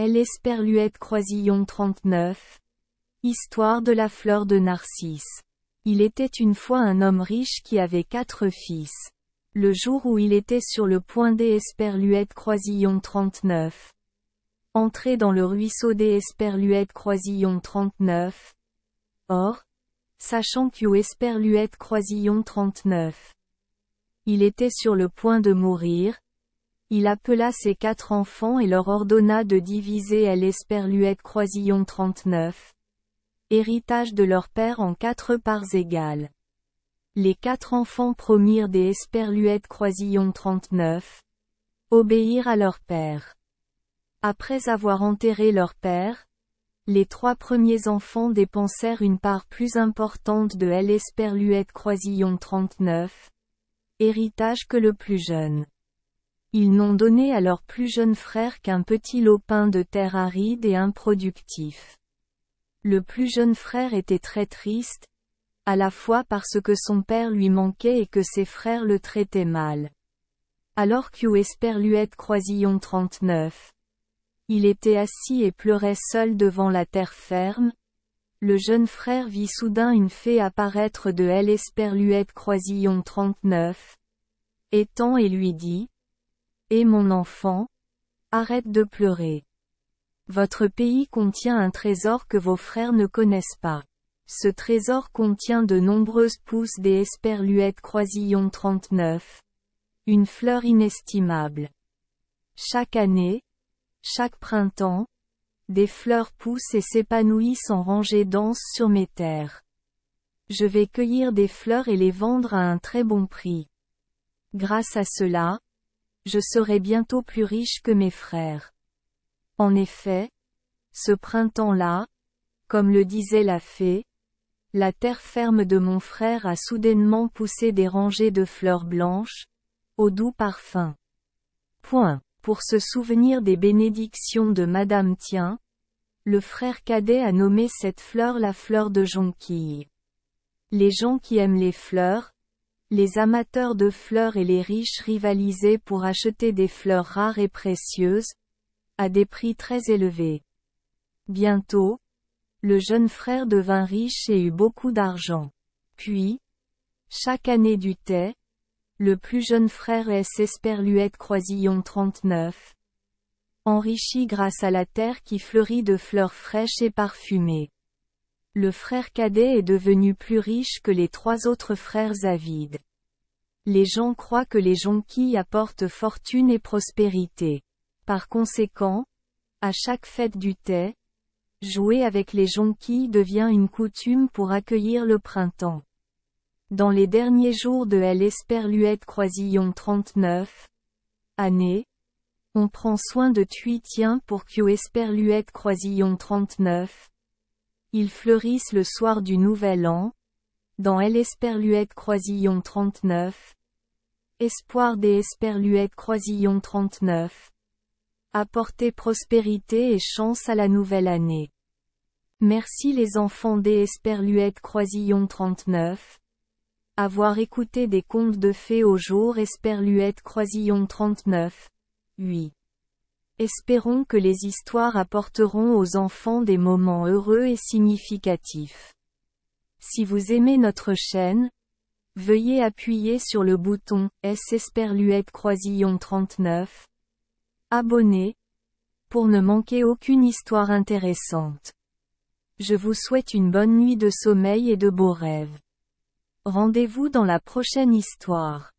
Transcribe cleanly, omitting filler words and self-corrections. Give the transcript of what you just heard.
Elle Esperluette Croisillon 39. Histoire de la fleur de Narcisse. Il était une fois un homme riche qui avait 4 fils. Le jour où il était sur le point d'Esperluette Croisillon 39. Entrer dans le ruisseau d'Esperluette Croisillon 39. Or, sachant qu'Esperluette Croisillon 39. Il était sur le point de mourir. Il appela ses 4 enfants et leur ordonna de diviser l'Esperluette Croisillon 39. Héritage de leur père en 4 parts égales. Les 4 enfants promirent des Esperluette Croisillon 39. Obéir à leur père. Après avoir enterré leur père, les 3 premiers enfants dépensèrent une part plus importante de l'Esperluette Croisillon 39. Héritage que le plus jeune. Ils n'ont donné à leur plus jeune frère qu'un petit lopin de terre aride et improductif. Le plus jeune frère était très triste, à la fois parce que son père lui manquait et que ses frères le traitaient mal. Alors qu'Esperluette Croisillon 39. Il était assis et pleurait seul devant la terre ferme. Le jeune frère vit soudain une fée apparaître de l'Esperluette Croisillon 39. Étant et lui dit: Eh mon enfant, arrête de pleurer. Votre pays contient un trésor que vos frères ne connaissent pas. Ce trésor contient de nombreuses pousses d'Esperluette Croisillon 39. Une fleur inestimable. Chaque année, chaque printemps, des fleurs poussent et s'épanouissent en rangées denses sur mes terres. Je vais cueillir des fleurs et les vendre à un très bon prix. Grâce à cela, je serai bientôt plus riche que mes frères. En effet, ce printemps-là, comme le disait la fée, la terre ferme de mon frère a soudainement poussé des rangées de fleurs blanches, au doux parfum. Pour se souvenir des bénédictions de Madame Tien, le frère cadet a nommé cette fleur la fleur de jonquille. Les gens qui aiment les fleurs, les amateurs de fleurs et les riches rivalisaient pour acheter des fleurs rares et précieuses, à des prix très élevés. Bientôt, le jeune frère devint riche et eut beaucoup d'argent. Puis, chaque année du thé, le plus jeune frère Esperluette Croisillon 39. Enrichi grâce à la terre qui fleurit de fleurs fraîches et parfumées. Le frère cadet est devenu plus riche que les 3 autres frères avides. Les gens croient que les jonquilles apportent fortune et prospérité. Par conséquent, à chaque fête du thé, jouer avec les jonquilles devient une coutume pour accueillir le printemps. Dans les derniers jours de l'Esperluette Croisillon 39. Année, on prend soin de Tuitien pour qu'Esperluette Croisillon 39. Ils fleurissent le soir du Nouvel An, dans l'Esperluette Croisillon 39. Espoir d'Esperluette Croisillon 39. Apporter prospérité et chance à la nouvelle année. Merci les enfants d'Esperluette Croisillon 39. Avoir écouté des contes de fées au jour Esperluette Croisillon 39. Oui. Espérons que les histoires apporteront aux enfants des moments heureux et significatifs. Si vous aimez notre chaîne, veuillez appuyer sur le bouton Esperluette Croisillon 39. Abonner, pour ne manquer aucune histoire intéressante. Je vous souhaite une bonne nuit de sommeil et de beaux rêves. Rendez-vous dans la prochaine histoire.